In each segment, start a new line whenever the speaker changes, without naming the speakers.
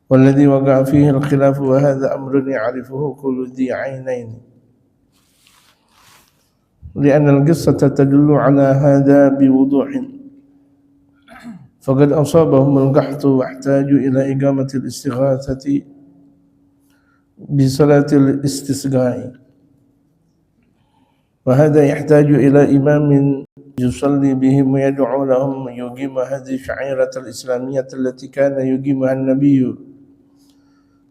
والذي وقع فيه الخلاف وهذا أمر يعرفه كل ذي عينين لأن القصة تدل على هذا بوضوح فقد أصابهم القحط واحتاجوا إلى إقامة الاستغاثة بصلاة الاستسقاء وهذا يحتاج إلى إمام يصلي بهم ويدعو لهم ويقيم هذه الشعيرة الإسلامية التي كان يقيمها النبي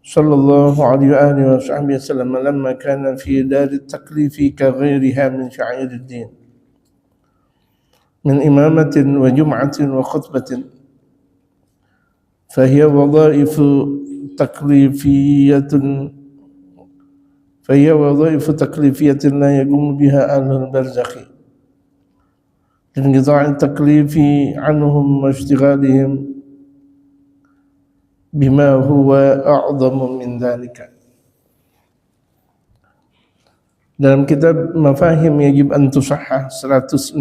صلى الله عليه وآله وصحبه وسلم لما كان في دار التكليف كغيرها من شعائر الدين من إمامة وجمعة وخطبة فهي وظائف تكليفية لا يقوم بها أهل البرزخ لانقطاع التكليف عنهم واشتغالهم بما هو أعظم من ذلك. Dalam kitab Mafahim Yajib an Tusahhah 165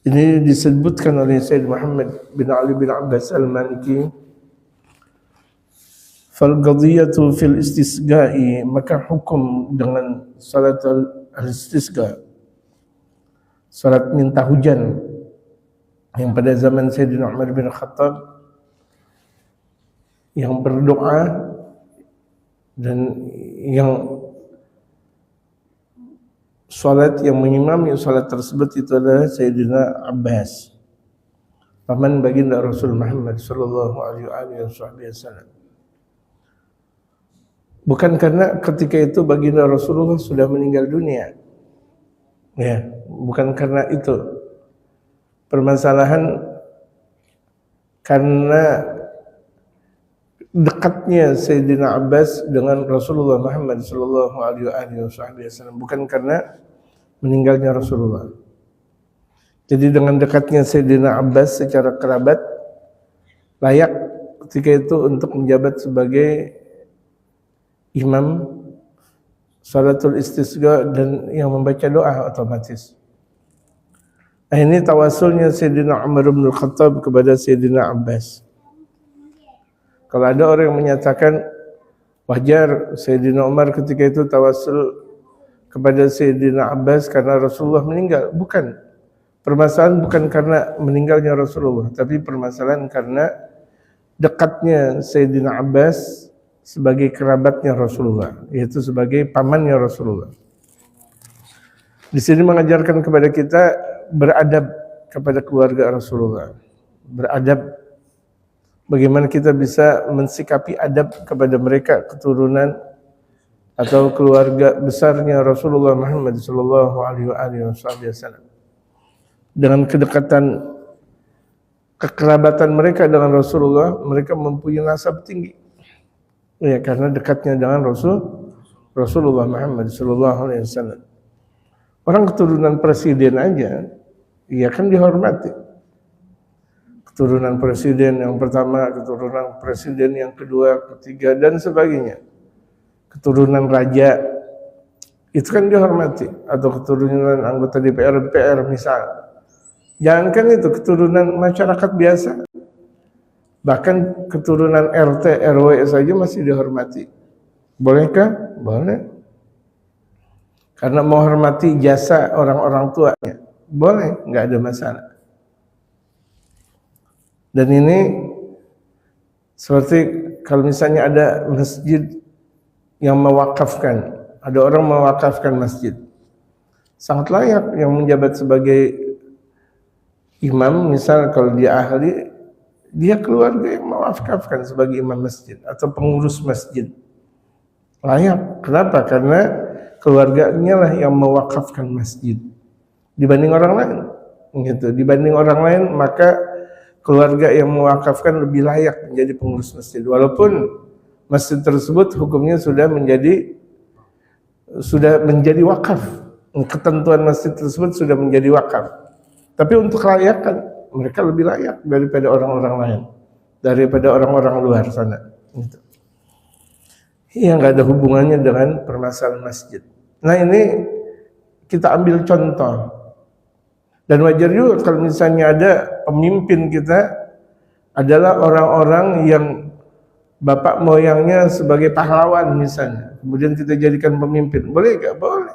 ini disebutkan oleh Sayyid Muhammad bin Ali bin Abbas al-Maliki, fal qadiyatu fil istisqa'i, maka hukum dengan salat al-istisqa, salat minta hujan yang pada zaman Sayyidina Umar bin Khattab yang berdoa dan yang salat yang mengimami salat tersebut itu adalah Sayyidina Abbas, paman baginda Rasul Muhammad sallallahu alaihi wasallam. Bukan karena ketika itu baginda Rasulullah sudah meninggal dunia. Ya, bukan karena itu. Permasalahan karena dekatnya Sayyidina Abbas dengan Rasulullah Muhammad sallallahu alaihi wasallam, bukan karena meninggalnya Rasulullah. Jadi dengan dekatnya Sayyidina Abbas secara kerabat, layak ketika itu untuk menjabat sebagai imam salatul istisqa dan yang membaca doa otomatis. Nah, ini tawasulnya Sayyidina Umar bin Khattab kepada Sayyidina Abbas. Kalau ada orang yang menyatakan wajar Sayyidina Umar ketika itu tawasul kepada Sayyidina Abbas karena Rasulullah meninggal, bukan. Permasalahan bukan karena meninggalnya Rasulullah, tapi permasalahan karena dekatnya Sayyidina Abbas sebagai kerabatnya Rasulullah, yaitu sebagai pamannya Rasulullah. Di sini mengajarkan kepada kita beradab kepada keluarga Rasulullah, beradab. Bagaimana kita bisa mensikapi adab kepada mereka, keturunan atau keluarga besarnya Rasulullah Muhammad sallallahu alaihi wasallam. Dengan kedekatan kekerabatan mereka dengan Rasulullah, mereka mempunyai nasab tinggi. Ya, karena dekatnya dengan Rasulullah Muhammad sallallahu alaihi wasallam. Orang keturunan presiden aja, ya kan dihormati. Keturunan presiden yang pertama, keturunan presiden yang kedua, ketiga, dan sebagainya. Keturunan raja, itu kan dihormati. Atau keturunan anggota DPR misal. Jangankan itu, keturunan masyarakat biasa. Bahkan keturunan RT, RW saja masih dihormati. Bolehkah? Boleh. Karena menghormati jasa orang-orang tuanya. Boleh, nggak ada masalah. Dan ini seperti kalau misalnya ada masjid yang mewakafkan, ada orang mewakafkan masjid, sangat layak yang menjabat sebagai imam, misal kalau dia ahli, dia keluarga yang mewakafkan sebagai imam masjid atau pengurus masjid. Layak. Kenapa? Karena keluarganya lah yang mewakafkan masjid dibanding orang lain. Gitu. Dibanding orang lain, maka keluarga yang mewakafkan lebih layak menjadi pengurus masjid, walaupun masjid tersebut hukumnya sudah menjadi wakaf. Ketentuan masjid tersebut sudah menjadi wakaf. Tapi untuk kelayakan mereka lebih layak daripada orang-orang lain, daripada orang-orang luar sana. Gitu. Yang nggak ada hubungannya dengan permasalahan masjid. Nah, ini kita ambil contoh. Dan wajar juga kalau misalnya ada pemimpin kita adalah orang-orang yang bapak moyangnya sebagai pahlawan misalnya, kemudian kita jadikan pemimpin, boleh gak? Boleh,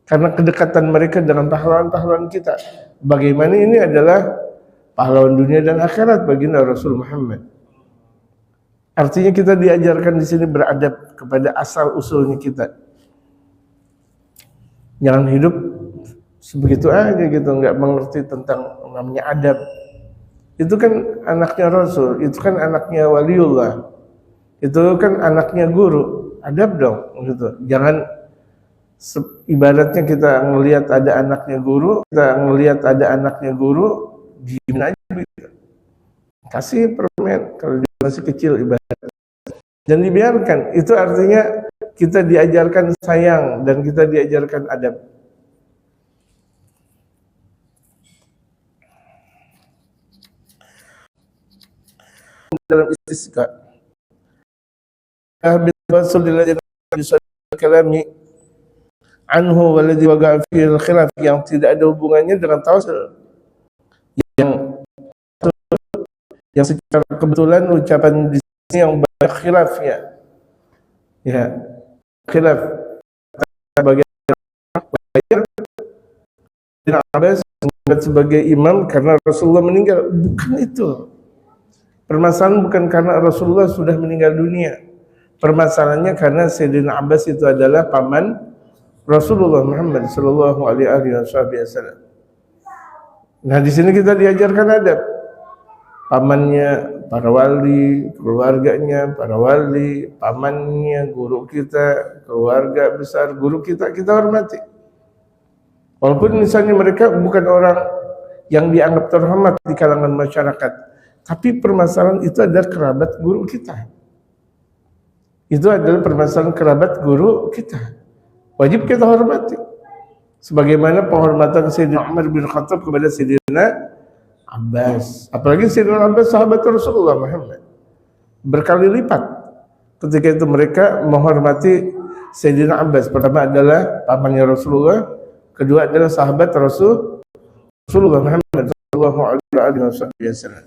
karena kedekatan mereka dengan pahlawan-pahlawan kita. Bagaimana ini adalah pahlawan dunia dan akhirat baginda Rasul Muhammad. Artinya kita diajarkan di sini beradab kepada asal usulnya kita. Jangan hidup sebegitu aja gitu, nggak mengerti tentang namanya adab. Itu kan anaknya Rasul, itu kan anaknya waliullah, itu kan anaknya guru, adab dong gitu. Jangan ibaratnya kita ngelihat ada anaknya guru, diem aja gitu. Kasih permen kalau dia masih kecil ibarat. Dan dibiarkan, itu artinya kita diajarkan sayang dan kita diajarkan adab. Dalam istisqa Rasulullah kalami anhu waladhi waqa fi al-khilaf, yang tidak ada hubungannya dengan tawassul, yang secara kebetulan ucapan di sini yang banyak khilafnya, ya khilaf bagian Abbas sebagai imam karena Rasulullah meninggal. Bukan itu permasalahan, bukan karena Rasulullah sudah meninggal dunia. Permasalahannya karena Sayyidina Abbas itu adalah paman Rasulullah Muhammad sallallahu alaihi wasallam. Nah, di sini kita diajarkan adab. Pamannya, para wali, keluarganya, para wali, pamannya, guru kita, keluarga besar guru kita, kita hormati. Walaupun misalnya mereka bukan orang yang dianggap terhormat di kalangan masyarakat, tapi permasalahan itu adalah kerabat guru kita. Itu adalah permasalahan kerabat guru kita. Wajib kita hormati. Sebagaimana penghormatan Sayyidina Umar bin Khattab kepada Sayyidina Abbas. Apalagi Sayyidina Abbas sahabat Rasulullah Muhammad. Berkali lipat ketika itu mereka menghormati Sayyidina Abbas. Pertama adalah pamannya Rasulullah, kedua adalah sahabat Rasulullah Muhammad sallallahu alaihi wasallam.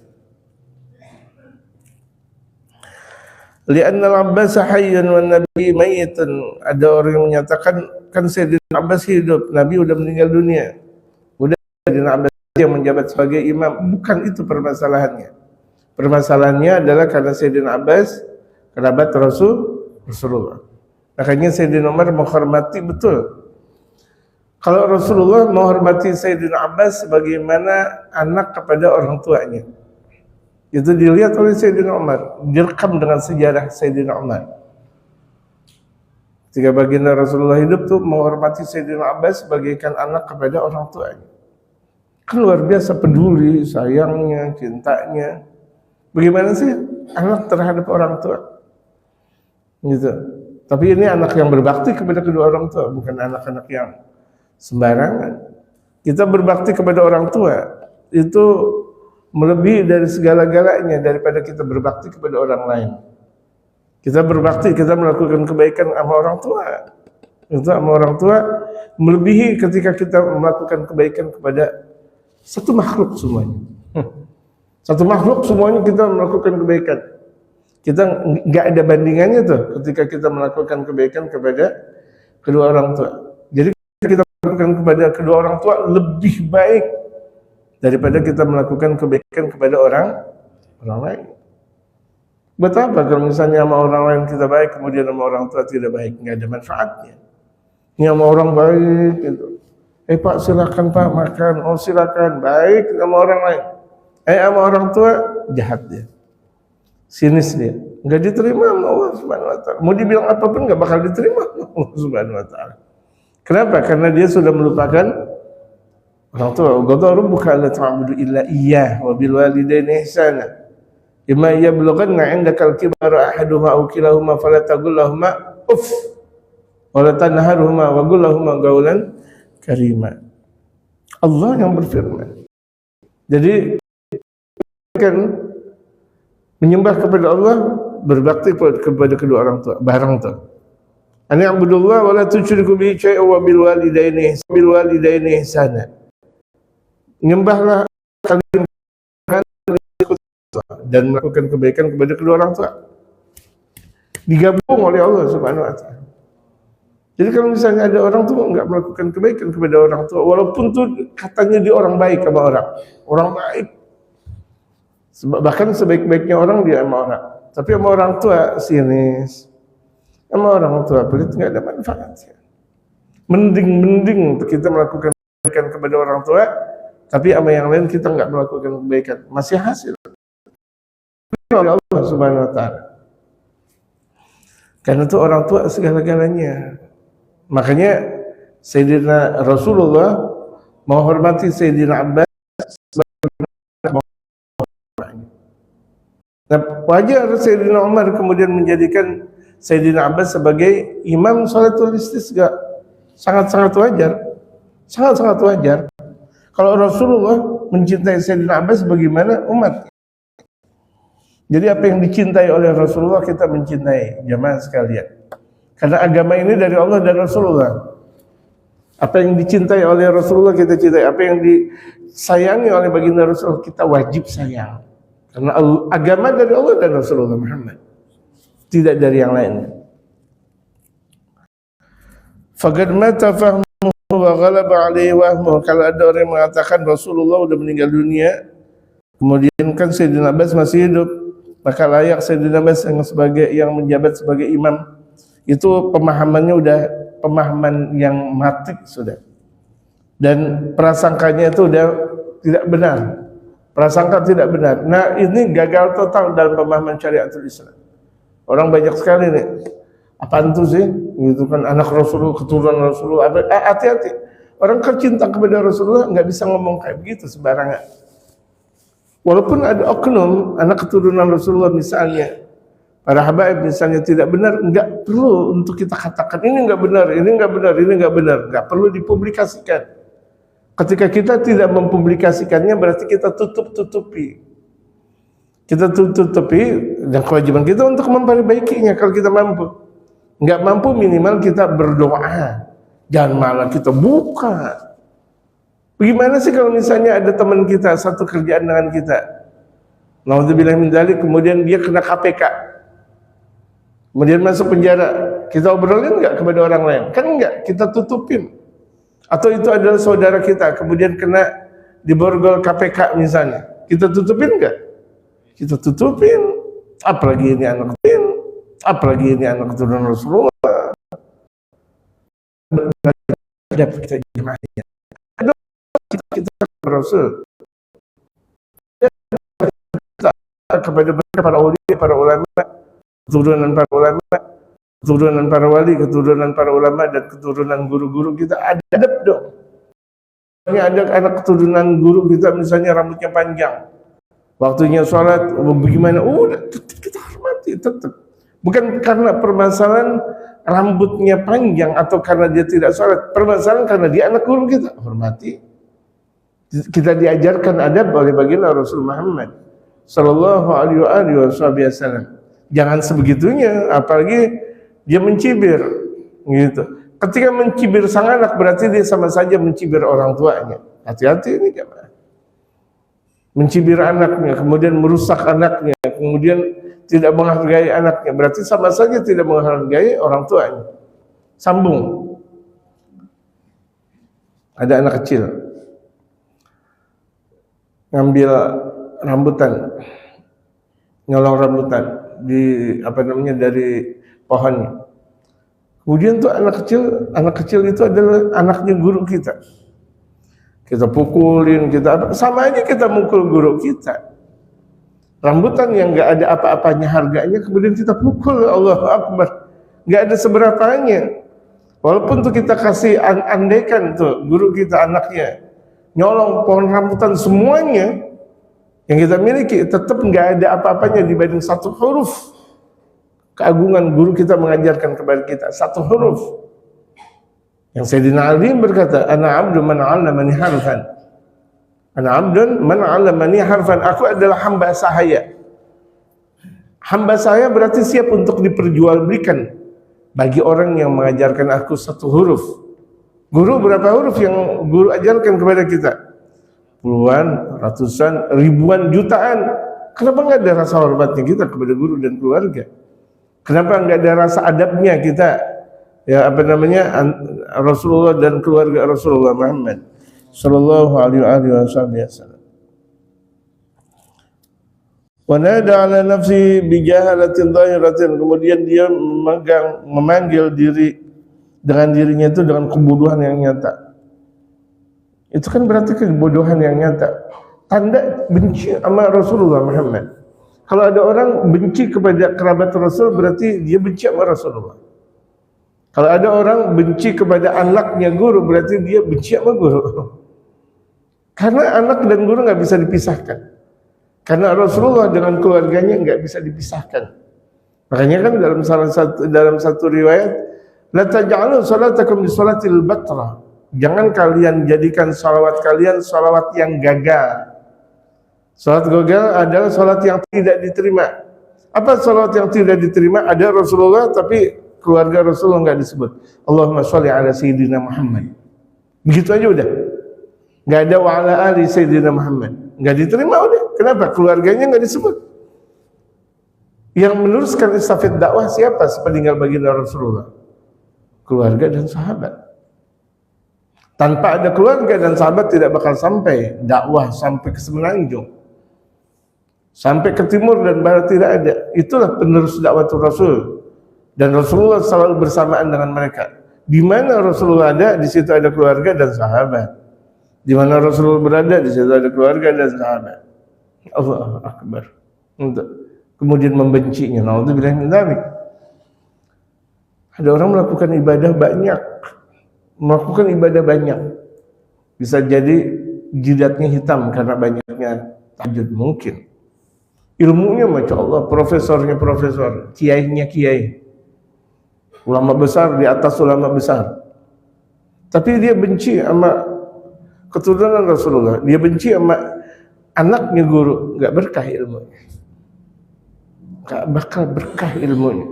Li'anna al-Abbas hayyun wan nabi mayyitun. Ada orang yang menyatakan kan Sayyidina Abbas hidup, Nabi udah meninggal dunia. Udah Sayyidina Abbas yang menjabat sebagai imam. Bukan itu permasalahannya. Permasalahannya adalah karena Sayyidina Abbas kerabat Rasulullah. Makanya Sayyidina Umar menghormati betul. Kalau Rasulullah menghormati Sayyidina Abbas sebagaimana anak kepada orang tuanya. Itu dilihat oleh Sayyidina Umar, direkam dengan sejarah Sayyidina Umar. Ketika baginda Rasulullah hidup tuh menghormati Sayyidina Abbas bagaikan anak kepada orang tuanya. Kan luar biasa peduli, sayangnya, cintanya. Bagaimana sih anak terhadap orang tua? Gitu. Tapi ini anak yang berbakti kepada kedua orang tua, bukan anak-anak yang sembarangan. Kita berbakti kepada orang tua itu melebihi dari segala-galanya daripada kita berbakti kepada orang lain. Kita berbakti, kita melakukan kebaikan sama orang tua. Itu sama orang tua melebihi ketika kita melakukan kebaikan kepada satu makhluk semuanya. Satu makhluk semuanya kita melakukan kebaikan. Kita nggak ada bandingannya tuh ketika kita melakukan kebaikan kepada kedua orang tua. Jadi kita melakukan kepada kedua orang tua lebih baik daripada kita melakukan kebaikan kepada orang lain. Betapa kalau misalnya sama orang lain kita baik, kemudian sama orang tua tidak baik, nggak ada manfaatnya. Ini sama orang baik gitu. Pak silakan Pak makan, oh silakan, baik sama orang lain. Sama orang tua jahat dia, sinis dia, nggak diterima sama Allah Subhanahu Wa Taala. Mau dibilang apapun nggak bakal diterima Allah Subhanahu Wa Taala. Kenapa? Karena dia sudah melupakan orang tua. Qadara rabbuka alla ta'budu illa iyyah wa bil walidayni ihsana. Imma yablughanna 'indaka al-kibara ahaduhuma aw kilahuma fala taqul lahumu uff wa la tanharhuma wa qul lahumu qawlan karima. Allah yang berfirman. Jadi kan menyembah kepada Allah, berbakti kepada kedua orang tua, bareng tuh. Ani abudullah wa la tusyriku bihi syai'an wa bil walidayni ihsana. Nyembahlah kalian dan melakukan kebaikan kepada kedua orang tua. Digabung oleh Allah Subhanahu wa taala. Jadi kalau misalnya ada orang tua nggak melakukan kebaikan kepada orang tua, walaupun tuh katanya dia orang baik sama orang baik, bahkan sebaik-baiknya orang dia sama orang, tapi sama orang tua sinis, sama orang tua pelit, nggak ada manfaatnya. Mending untuk kita melakukan kebaikan kepada orang tua, tapi sama yang lain kita nggak melakukan kebaikan, masih hasil oleh Allah Subhanahu wa taala. Karena itu orang tua segala-galanya. Makanya Sayyidina Rasulullah menghormati Sayyidina Abbas. Nah, wajar Sayyidina Umar kemudian menjadikan Sayyidina Abbas sebagai imam sholatul istisqa. Sangat-sangat wajar. Sangat-sangat wajar. Kalau Rasulullah mencintai Sayyidina Abbas, bagaimana umat? Jadi apa yang dicintai oleh Rasulullah kita mencintai, jamaah sekalian. Karena agama ini dari Allah dan Rasulullah. Apa yang dicintai oleh Rasulullah kita cintai. Apa yang disayangi oleh baginda Rasulullah kita wajib sayang. Karena agama dari Allah dan Rasulullah Muhammad, tidak dari yang lain. Faqad mata fahmuhu wa ghalaba alaihi wahmuhu. Kalau ada orang yang mengatakan Rasulullah sudah meninggal dunia, kemudian kan Sayyidina Abbas masih hidup, maka layak Sayyidina Abbas yang menjabat sebagai imam. Itu pemahamannya udah pemahaman yang mati sudah, dan prasangkanya itu udah tidak benar, prasangka tidak benar. Nah ini gagal total dalam pemahaman syariatul Islam. Orang banyak sekali nih, apaan tuh sih gitu kan, anak Rasulullah, keturunan Rasulullah. Hati-hati, orang cinta kepada Rasulullah nggak bisa ngomong kayak begitu sembarangan. Walaupun ada oknum anak keturunan Rasulullah misalnya, para habaib misalnya tidak benar, enggak perlu untuk kita katakan ini enggak benar, ini enggak benar, ini enggak benar, enggak perlu dipublikasikan. Ketika kita tidak mempublikasikannya berarti kita tutup-tutupi. Kita tutup-tutupi, dan kewajiban kita untuk memperbaikinya kalau kita mampu. Enggak mampu minimal kita berdoa. Jangan malah kita buka. Bagaimana sih kalau misalnya ada teman kita satu kerjaan dengan kita, naudzubillah min dzalik, kemudian dia kena KPK. Kemudian masuk penjara, kita obrolin nggak kepada orang lain? Kan nggak, kita tutupin. Atau itu adalah saudara kita, kemudian kena diborgol KPK misalnya, kita tutupin nggak? Kita tutupin. Apalagi ini anak keturunan Rasulullah. Dapat kita jemaahnya. Kita Rasul. Kepada para ulama, keturunan para ulama, keturunan para wali, keturunan para ulama, dan keturunan guru-guru kita adab dong. Ada anak keturunan guru kita misalnya rambutnya panjang, waktunya sholat bagaimana? Kita hormati tetap. Bukan karena permasalahan rambutnya panjang atau karena dia tidak sholat, permasalahan karena dia anak guru kita, hormati. Kita diajarkan adab oleh baginda Rasul Muhammad sallallahu alaihi wasallam. Jangan sebegitunya, apalagi dia mencibir gitu. Ketika mencibir sang anak berarti dia sama saja mencibir orang tuanya. Hati-hati ini jemaah. Mencibir anaknya, kemudian merusak anaknya, kemudian tidak menghargai anaknya, berarti sama saja tidak menghargai orang tuanya. Sambung. Ada anak kecil ngambil rambutan, nyolong rambutan di dari pohonnya. Kemudian tuh anak kecil itu adalah anaknya guru kita. Kita pukulin, sama aja kita mukul guru kita. Rambutan yang nggak ada apa-apanya harganya kemudian kita pukul, Allahu Akbar, nggak ada seberapanya. Walaupun tuh kita kasih andaikan tuh guru kita anaknya nyolong pohon rambutan semuanya yang kita miliki, tetap nggak ada apa-apanya dibanding satu huruf keagungan guru kita mengajarkan kepada kita, satu huruf. Yang Sayyidina Ali berkata, ana abdun man 'allamani harfan. Ana abdun man 'allamani harfan. Aku adalah hamba sahaya. Hamba saya berarti siap untuk diperjualbelikan bagi orang yang mengajarkan aku satu huruf. Guru berapa huruf yang guru ajarkan kepada kita? Puluhan, ratusan, ribuan, jutaan. Kenapa nggak ada rasa hormatnya kita kepada guru dan keluarga? Kenapa nggak ada rasa adabnya kita, ya apa namanya, Rasulullah dan keluarga Rasulullah Muhammad Sallallahu Alaihi Wasallam. Wanada ala nafsi bijahalatin zahiratin, kemudian dia memanggil diri dengan dirinya itu dengan kebodohan yang nyata. Itu kan berarti kebodohan yang nyata, tanda benci sama Rasulullah Muhammad. Kalau ada orang benci kepada kerabat Rasul, berarti dia benci sama Rasulullah. Kalau ada orang benci kepada anaknya guru, berarti dia benci sama guru. Karena anak dan guru nggak bisa dipisahkan. Karena Rasulullah dengan keluarganya nggak bisa dipisahkan. Makanya kan dalam satu riwayat, la taj'alu salatakum bi salatil batra. Jangan kalian jadikan salawat kalian salawat yang gagal. Salat gagal adalah salat yang tidak diterima. Apa salat yang tidak diterima? Ada Rasulullah tapi keluarga Rasulullah nggak disebut. Allahumma sholli ala sayyidina Muhammad. Begitu aja udah. Nggak ada wa ala ali sayyidina Muhammad. Nggak diterima udah. Kenapa? Keluarganya nggak disebut. Yang meneruskan estafet dakwah siapa sepeninggal baginda Rasulullah? Keluarga dan sahabat. Tanpa ada keluarga dan sahabat tidak bakal sampai dakwah sampai ke semenanjung. Sampai ke timur dan barat tidak ada. Itulah penerus dakwah Rasul. Dan Rasulullah selalu bersamaan dengan mereka. Di mana Rasulullah ada, di situ ada keluarga dan sahabat. Di mana Rasulullah berada, di situ ada keluarga dan sahabat. Allahu Akbar. Untuk kemudian membencinya. Naudzubillah min dzalik. Ada orang melakukan ibadah banyak. Bisa jadi jidatnya hitam karena banyaknya tahajud mungkin. Ilmunya Masya Allah, profesornya profesor, kiainya kiai. Ulama besar di atas ulama besar. Tapi dia benci sama keturunan Rasulullah. Dia benci sama anaknya guru, nggak berkah ilmunya, nggak bakal berkah ilmunya.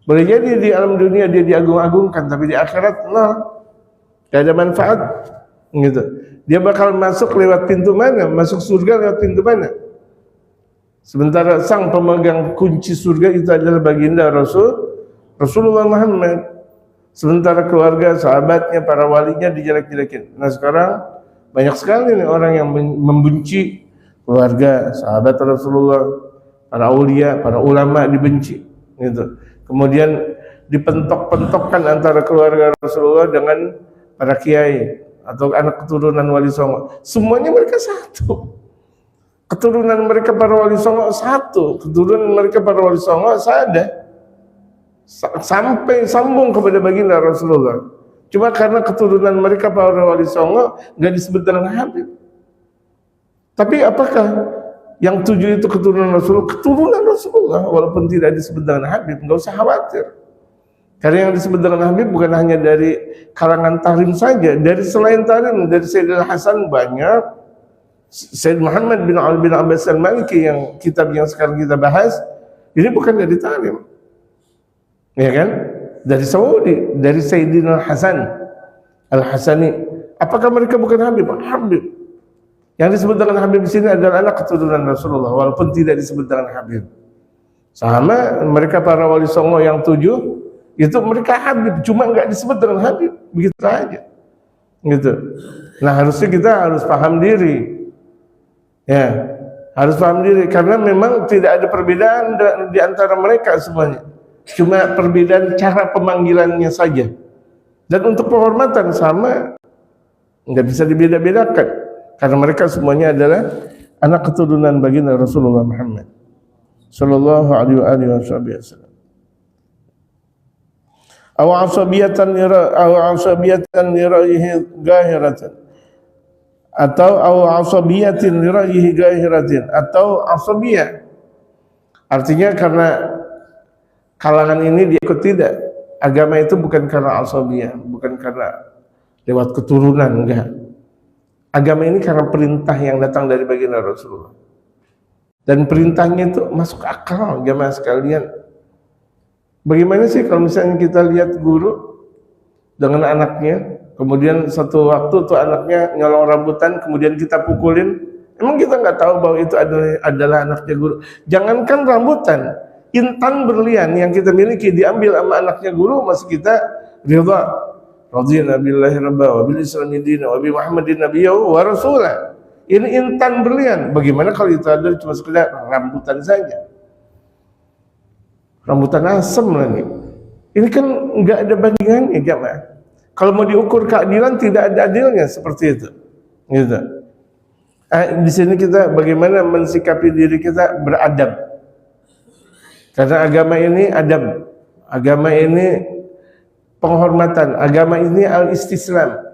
Boleh jadi di alam dunia dia diagung-agungkan, tapi di akhirat nggak ada manfaat, gitu. Dia bakal masuk lewat pintu mana? Masuk surga lewat pintu mana? Sementara sang pemegang kunci surga itu adalah baginda Rasulullah Muhammad. Sementara keluarga, sahabatnya, para walinya dijelek-jelekin. Nah sekarang banyak sekali nih orang yang membenci keluarga, sahabat Rasulullah, para aulia, para ulama dibenci, gitu. Kemudian dipentok-pentokkan antara keluarga Rasulullah dengan para kiai atau anak keturunan Wali Songo. Semuanya mereka satu. Keturunan mereka para Wali Songo satu. Keturunan mereka para Wali Songo ada. Sampai sambung kepada baginda Rasulullah. Cuma karena keturunan mereka para Wali Songo nggak disebut dengan Habib. Tapi apakah yang 7 itu keturunan Rasulullah? Keturunan Rasulullah, walaupun tidak disebut dengan Habib, nggak usah khawatir. Karena yang disebut dengan Habib bukan hanya dari kalangan Tahrim saja, dari selain Tahrim, dari Sayyidina Hasan banyak, Sayyid Muhammad bin Ali bin Abbas al-Maliki yang kitab yang sekarang kita bahas, ini bukan dari Tahrim. Ya kan? Dari Saudi, dari Sayyidina Hasan Al-Hasani. Apakah mereka bukan Habib? Habib. Yang disebut dengan Habib di sini adalah anak keturunan Rasulullah, walaupun tidak disebut dengan Habib. Sama mereka para Wali Songo yang 7, itu mereka Habib, cuma nggak disebut dengan Habib, begitu aja. Gitu. Nah harusnya kita harus paham diri. Ya, harus paham diri karena memang tidak ada perbedaan di antara mereka semuanya. Cuma perbedaan cara pemanggilannya saja. Dan untuk penghormatan sama, nggak bisa dibeda-bedakan. Karena mereka semuanya adalah anak keturunan baginda Rasulullah Muhammad Sallallahu Alaihi Wasallam. Aw asabiyatan liraihi gahiratan, atau aw asabiyatin liraihi gahiratin, atau asabiyah. Artinya karena kalangan ini dia ikut tidak. Agama itu bukan karena asabiyah, bukan karena lewat keturunan, enggak. Agama ini karena perintah yang datang dari baginda Rasulullah. Dan perintahnya itu masuk akal, jamaah sekalian. Bagaimana sih kalau misalnya kita lihat guru dengan anaknya, kemudian satu waktu tuh anaknya nyolong rambutan, kemudian kita pukulin, Emang kita nggak tahu bahwa itu adalah anaknya guru? Jangankan rambutan, intan berlian yang kita miliki diambil sama anaknya guru, masih kita ridha. Radhiyana billahi rabba wa bil islami dina wa bi Muhammadin nabiyyu wa rasulah. Ini intan berlian. Bagaimana kalau itu adalah cuma sekedar rambutan saja? Rambutan asam lagi. Ini kan nggak ada bandingannya, jamaah. Kalau mau diukur keadilan, tidak ada adilnya seperti itu. Gitu. Di sini kita bagaimana mensikapi diri kita beradab. Karena agama ini adab, agama ini penghormatan, agama ini al-istislam,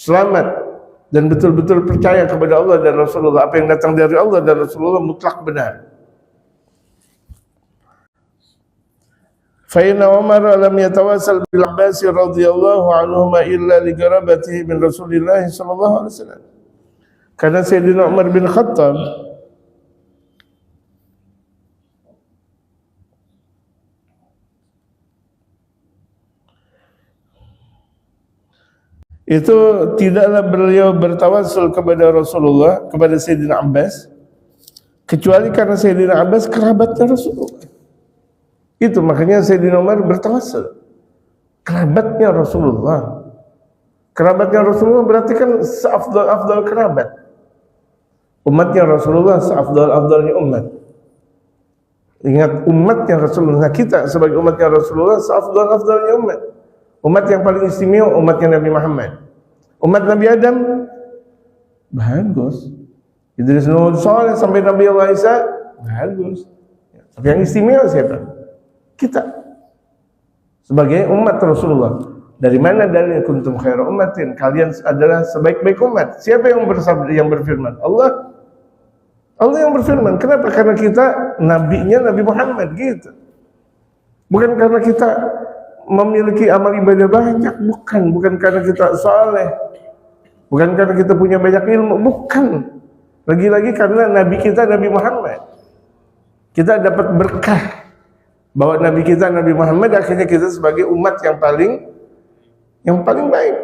selamat dan betul-betul percaya kepada Allah dan Rasulullah. Apa yang datang dari Allah dan Rasulullah mutlak benar. Fa inna Umar lam yatawassal bil Abbas radhiyallahu anhuma illa li qarabatihi min Rasulillah sallallahu alaihi wasallam. Karena Sayyidina Umar bin Khattab itu tidaklah beliau bertawassul kepada Rasulullah, kepada Sayyidina Abbas, kecuali karena Sayyidina Abbas kerabatnya Rasulullah. Itu makanya Sayyidina Umar bertawassul, kerabatnya Rasulullah. Kerabatnya Rasulullah berarti kan seafdal-afdal kerabat. Umatnya Rasulullah seafdal-afdalnya umat. Ingat, umatnya Rasulullah. Nah, kita sebagai umatnya Rasulullah seafdal-afdalnya umat. Umat yang paling istimewa umatnya Nabi Muhammad. Umat Nabi Adam bagus. Idris Nuh Saleh sampai Nabi Allah Isa bagus. Tapi yang istimewa siapa? Kita sebagai umat Rasulullah. Dari mana dalil kuntum khairu ummatin? Kalian adalah sebaik-baik umat. Siapa yang bersabda, yang berfirman? Allah. Allah yang berfirman. Kenapa? Karena kita nabinya Nabi Muhammad gitu. Bukan karena kita memiliki amal ibadah banyak, bukan karena kita saleh, bukan karena kita punya banyak ilmu, bukan. Lagi-lagi karena nabi kita Nabi Muhammad. Kita dapat berkah bahwa nabi kita Nabi Muhammad, akhirnya kita sebagai umat yang paling baik.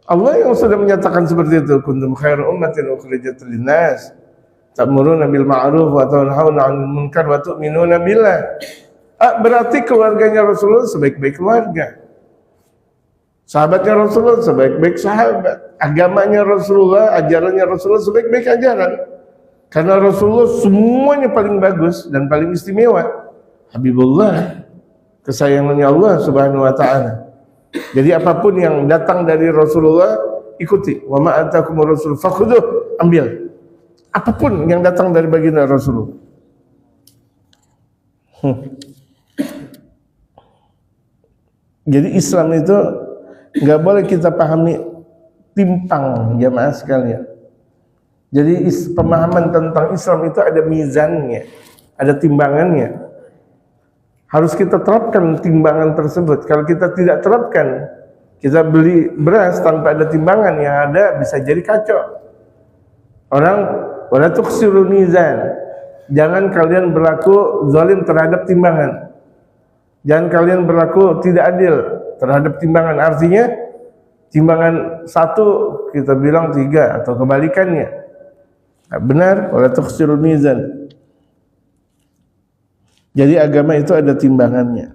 Allah yang sudah menyatakan seperti itu, kuntum khairu ummatin ukhrijat linnas ta'muruna bil ma'ruf wa tanhauna 'anil munkar wa tu'minuna billah. Berarti keluarganya Rasulullah sebaik-baik keluarga, sahabatnya Rasulullah sebaik-baik sahabat, agamanya Rasulullah, ajarannya Rasulullah sebaik-baik ajaran. Karena Rasulullah semuanya paling bagus dan paling istimewa. Habibullah, kesayangannya Allah Subhanahu wa taala. Jadi apapun yang datang dari Rasulullah ikuti. Wa ma atakumur rasul fakhudhuh, ambil. Apapun yang datang dari baginda Rasulullah. Jadi Islam itu nggak boleh kita pahami timpang, jamaah sekalian. Jadi pemahaman tentang Islam itu ada mizannya, ada timbangannya. Harus kita terapkan timbangan tersebut. Kalau kita tidak terapkan, kita beli beras tanpa ada timbangan, yang ada bisa jadi kacau. Orang wala tuksiru mizan. Jangan kalian berlaku zalim terhadap timbangan. Jangan kalian berlaku tidak adil terhadap timbangan. Artinya timbangan satu kita bilang 3 atau kebalikannya. Nah, benar, wala tuksiru mizan. Jadi agama itu ada timbangannya,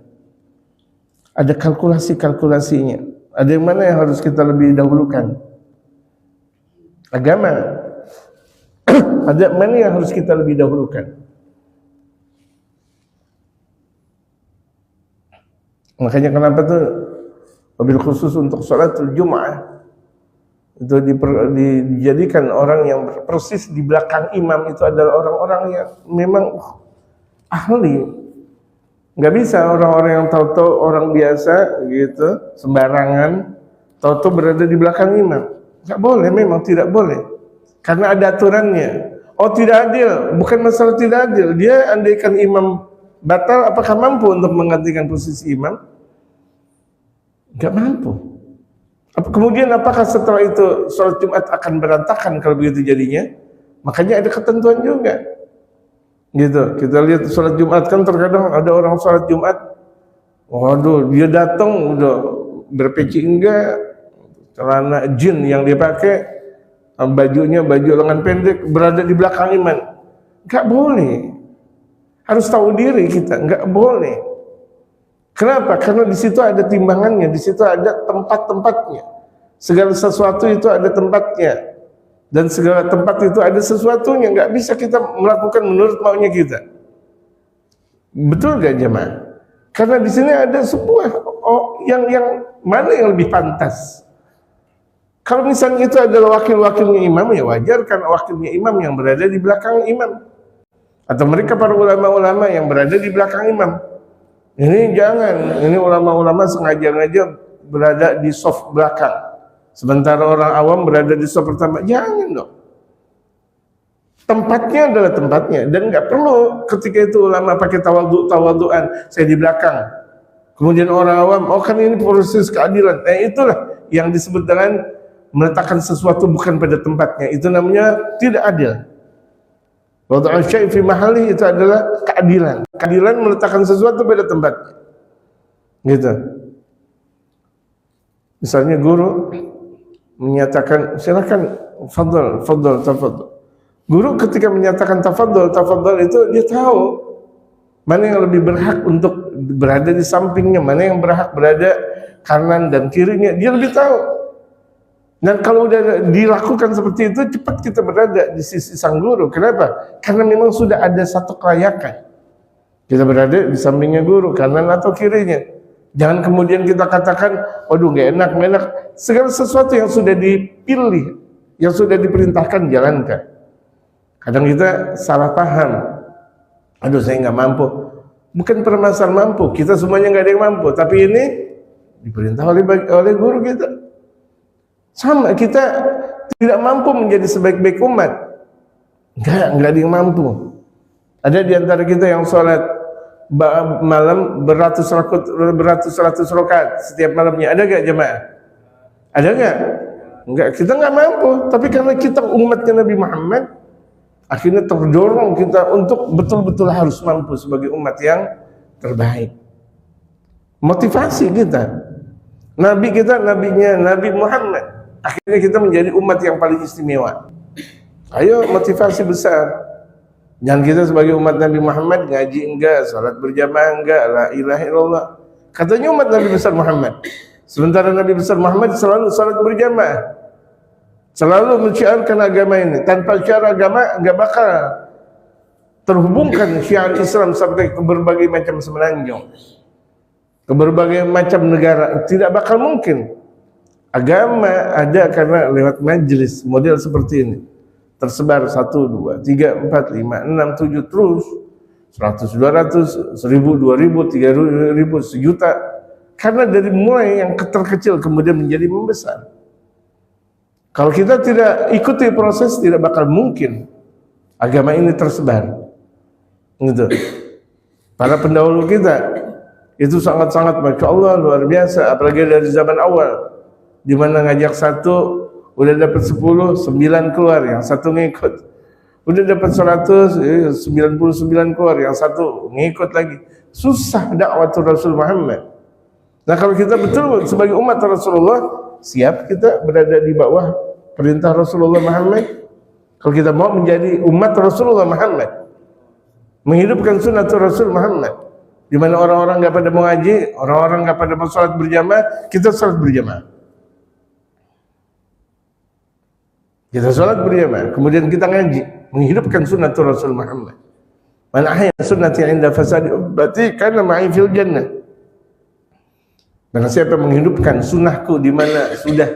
ada kalkulasi-kalkulasinya. Ada yang mana yang harus kita lebih dahulukan? Agama. Ada mana yang harus kita lebih dahulukan? Makanya kenapa tuh wabil khusus untuk sholatul Jum'ah itu dijadikan orang yang persis di belakang imam itu adalah orang-orang yang memang ahli. Nggak bisa orang-orang yang tahu-tahu orang biasa gitu, sembarangan, tahu-tahu berada di belakang imam. Nggak boleh, memang tidak boleh. Karena ada aturannya. Oh, tidak adil, bukan masalah tidak adil. Dia andaikan imam batal, apakah mampu untuk menggantikan posisi imam? Nggak mampu. Kemudian apakah setelah itu sholat Jumat akan berantakan kalau begitu jadinya? Makanya ada ketentuan juga. Gitu. Kita lihat sholat Jumat kan terkadang ada orang sholat Jumat, waduh dia datang udah berpeci enggak, celana jin yang dia pakai bajunya baju lengan pendek, berada di belakang imam. Enggak boleh. Harus tahu diri kita, enggak boleh. Kenapa? Karena di situ ada timbangannya, di situ ada tempat-tempatnya. Segala sesuatu itu ada tempatnya. Dan segala tempat itu ada sesuatunya, enggak bisa kita melakukan menurut maunya kita. Betul gak jemaah? Karena di sini ada sebuah yang mana yang lebih pantas. Kalau misalnya itu adalah wakil-wakilnya imam, ya wajar karena wakilnya imam yang berada di belakang imam. Atau mereka para ulama-ulama yang berada di belakang imam. Ini jangan, ini ulama-ulama sengaja-ngaja berada di saf belakang. Sementara orang awam berada di saf pertama. Jangan dong. Tempatnya adalah tempatnya, dan nggak perlu ketika itu ulama pakai tawaduan, saya di belakang. Kemudian orang awam, oh kan ini proses keadilan. Itulah yang disebut dengan meletakkan sesuatu bukan pada tempatnya. Itu namanya tidak adil. Wad'u syai' fi mahalli itu adalah keadilan. Keadilan meletakkan sesuatu pada tempatnya. Gitu. Misalnya guru menyatakan silakan tafadhol. Guru ketika menyatakan tafadhol itu dia tahu mana yang lebih berhak untuk berada di sampingnya, mana yang berhak berada kanan dan kirinya, dia lebih tahu. Dan kalau udah dilakukan seperti itu, cepat kita berada di sisi sang guru. Kenapa? Karena memang sudah ada satu kelayakan. Kita berada di sampingnya guru, kanan atau kirinya. Jangan kemudian kita katakan, waduh gak enak. Segala sesuatu yang sudah dipilih, yang sudah diperintahkan, jalankan. Kadang kita salah paham. Aduh saya nggak mampu. Bukan permasalahan mampu. Kita semuanya nggak ada yang mampu. Tapi ini diperintah oleh guru kita. Sama kita tidak mampu menjadi sebaik-baik umat. Nggak ada yang mampu. Ada di antara kita yang sholat malam beratus-ratus rakaat setiap malamnya. Ada nggak jemaah? Ada nggak? Nggak. Kita nggak mampu. Tapi karena kita umatnya Nabi Muhammad, akhirnya terdorong kita untuk betul-betul harus mampu sebagai umat yang terbaik. Motivasi kita. Nabi kita, nabinya Nabi Muhammad. Akhirnya kita menjadi umat yang paling istimewa. Ayo motivasi besar. Jangan kita sebagai umat Nabi Muhammad ngaji enggak, salat berjamaah enggak, la ilaha illallah. Katanya umat Nabi besar Muhammad. Sementara Nabi besar Muhammad selalu salat berjamaah. Selalu menciarkan agama ini. Tanpa syiar agama nggak bakal terhubungkan syiar Islam sampai ke berbagai macam semenanjung, ke berbagai macam negara. Tidak bakal mungkin. Agama ada karena lewat majelis model seperti ini. Tersebar 1, 2, 3, 4, 5, 6, 7 terus 100, 200, 1000, 2000, 3000, sejuta. Karena dari mulai yang terkecil kemudian menjadi membesar. Kalau kita tidak ikuti proses, tidak bakal mungkin agama ini tersebar. Gitu. Para pendahulu kita itu sangat-sangat masya Allah luar biasa, apalagi dari zaman awal, di mana ngajak satu udah dapat 10, 9 keluar, yang satu ngikut. Udah dapat 100, 99 keluar, yang satu ngikut lagi. Susah dakwah Rasul Muhammad. Nah kalau kita betul sebagai umat Rasulullah, siap kita berada di bawah perintah Rasulullah Muhammad. Kalau kita mau menjadi umat Rasulullah Muhammad, menghidupkan sunnah Rasul Muhammad, di mana orang-orang nggak pada mau ngaji, orang-orang nggak pada mau sholat berjamaah, kita sholat berjamaah. Kita sholat berjamaah, kemudian kita ngaji, menghidupkan sunnah Rasul Muhammad. Man ahya sunnati 'inda fasadi ummati kana ma'i fil jannah. Dan siapa yang menghidupkan sunnahku di mana sudah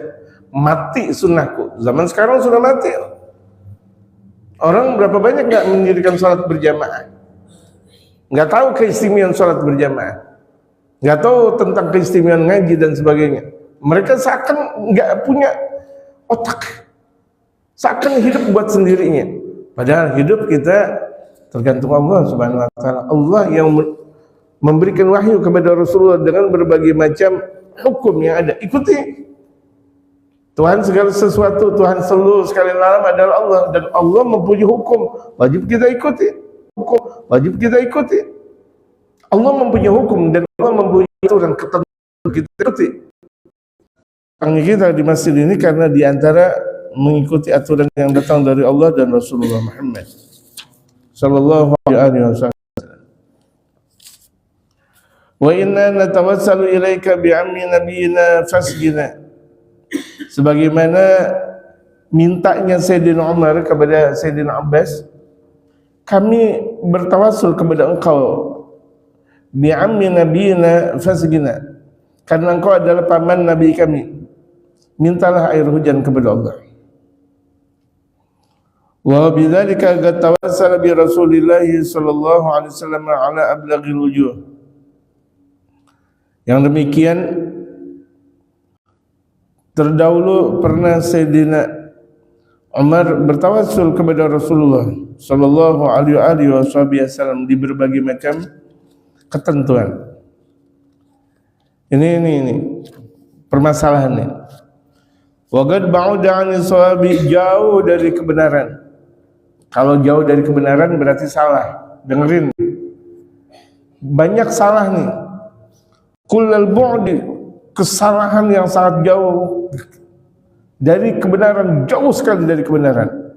mati sunnahku. Zaman sekarang sudah mati. Orang berapa banyak nggak mendirikan sholat berjamaah, nggak tahu keistimewaan sholat berjamaah, nggak tahu tentang keistimewaan ngaji dan sebagainya. Mereka seakan nggak punya otak, seakan hidup buat sendirinya. Padahal hidup kita tergantung Allah Subhanahu Wa Taala. Allah yang memberikan wahyu kepada Rasulullah dengan berbagai macam hukum yang ada. Ikuti. Tuhan segala sesuatu, Tuhan seluruh sekalian alam adalah Allah, dan Allah mempunyai hukum, wajib kita ikuti. Hukum wajib kita ikuti. Allah mempunyai hukum dan Allah mempunyai aturan ketentuan kita ikuti. Kita di masjid ini karena di antara mengikuti aturan yang datang dari Allah dan Rasulullah Muhammad sallallahu alaihi wasallam. Wa inna natawassalu ilaika bi'ammi nabiyina fasjina, sebagaimana mintanya Sayyidina Umar kepada Sayyidina Abbas, kami bertawassul kepada engkau bi'ammi nabiyina fasjina, karena engkau adalah paman nabi kami, mintalah air hujan kepada Allah. Wa bidzalika qad tawassala bi Rasulillah sallallahu alaihi wasallam ala ablaghil wujuh. Yang demikian terdahulu pernah Sayyidina Umar bertawassul kepada Rasulullah sallallahu alaihi wasallam di berbagai macam ketentuan. Ini permasalahan ini. Wa qad ba'uda 'ani shawabi, jauh dari kebenaran. Kalau jauh dari kebenaran berarti salah. Dengerin. Banyak salah nih. Kullal bu'di, kesalahan yang sangat jauh dari kebenaran, jauh sekali dari kebenaran.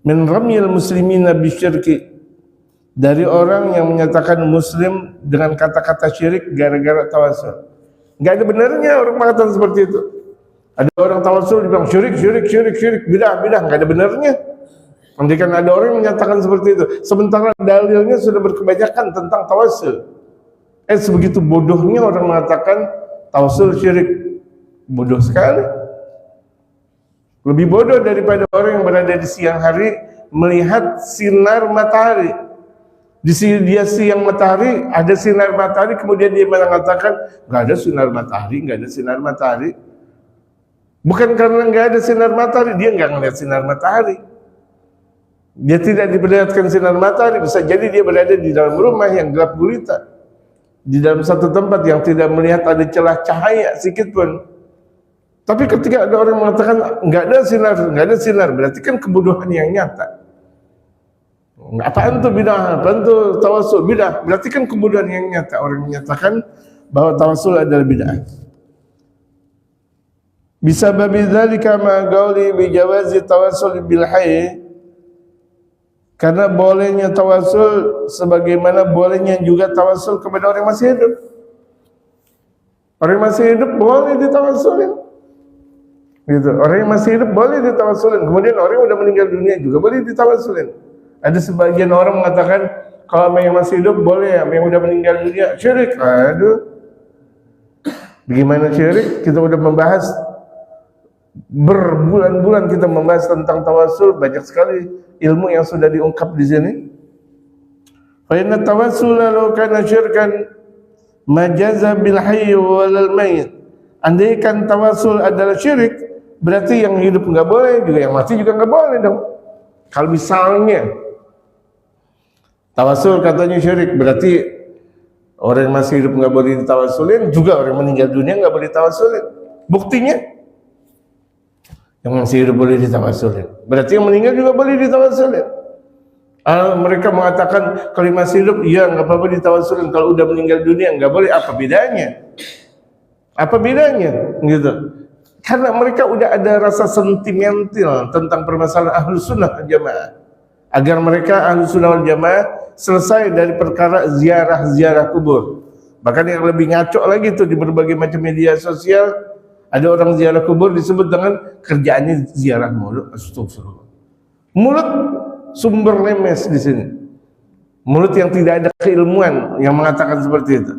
Min ramyil muslimina bisyirki, dari orang yang menyatakan muslim dengan kata-kata syirik gara-gara tawassul. Enggak ada benarnya orang mengatakan seperti itu. Ada orang tawassul dibilang syirik, bidah, enggak ada benarnya. Andaikan ada orang yang menyatakan seperti itu, sementara dalilnya sudah berkebanyakan tentang tawassul. Sebegitu bodohnya orang mengatakan tawassul syirik. Bodoh sekali. Lebih bodoh daripada orang yang berada di siang hari melihat sinar matahari. Di dia siang matahari, ada sinar matahari, kemudian dia mengatakan nggak ada sinar matahari. Bukan karena nggak ada sinar matahari, dia nggak ngelihat sinar matahari. Dia tidak diperlihatkan sinar matahari, bisa jadi dia berada di dalam rumah yang gelap gulita, di dalam satu tempat yang tidak melihat ada celah cahaya sedikit pun. Tapi ketika ada orang mengatakan nggak ada sinar, berarti kan kebodohan yang nyata. Apaan tuh bidah, apaan tuh tawassul, bidah, berarti kan kebodohan yang nyata. Orang menyatakan bahwa tawassul adalah bidah. Bisa babi dzalika ma qauli bi jawazi tawassul bil hayy, karena bolehnya tawassul sebagaimana bolehnya juga tawassul kepada orang yang masih hidup. Orang yang masih hidup boleh ditawassulin. Gitu. Orang yang masih hidup boleh ditawassulin. Kemudian orang yang sudah meninggal dunia juga boleh ditawassulin. Ada sebagian orang mengatakan kalau yang masih hidup boleh, yang sudah meninggal dunia syirik. Aduh. Bagaimana syirik? Kita sudah membahas berbulan-bulan, kita membahas tentang tawassul, banyak sekali ilmu yang sudah diungkap di sini. Fa inna tawassula law kana syirkan majaza bil hayy wal mayyit. Andaikan tawassul adalah syirik, berarti yang hidup enggak boleh, juga yang mati juga enggak boleh dong. Kalau misalnya tawassul katanya syirik, berarti orang yang masih hidup enggak boleh ditawassulin, juga orang yang meninggal dunia enggak boleh ditawassulin. Buktinya yang masih hidup boleh ditawassulin, berarti yang meninggal juga boleh ditawassulin. Mereka mengatakan kalau masih hidup ya nggak apa-apa ditawassulin, kalau udah meninggal dunia nggak boleh. Apa bedanya? Apa bedanya? Gitu. Karena mereka udah ada rasa sentimental tentang permasalahan Ahlus Sunnah wal Jamaah, agar mereka Ahlus Sunnah wal Jamaah selesai dari perkara ziarah kubur. Bahkan yang lebih ngaco lagi tuh di berbagai macam media sosial, ada orang ziarah kubur disebut dengan kerjaannya ziarah mulut. Astagfirullah. Mulut sumber lemes di sini. Mulut yang tidak ada keilmuan yang mengatakan seperti itu.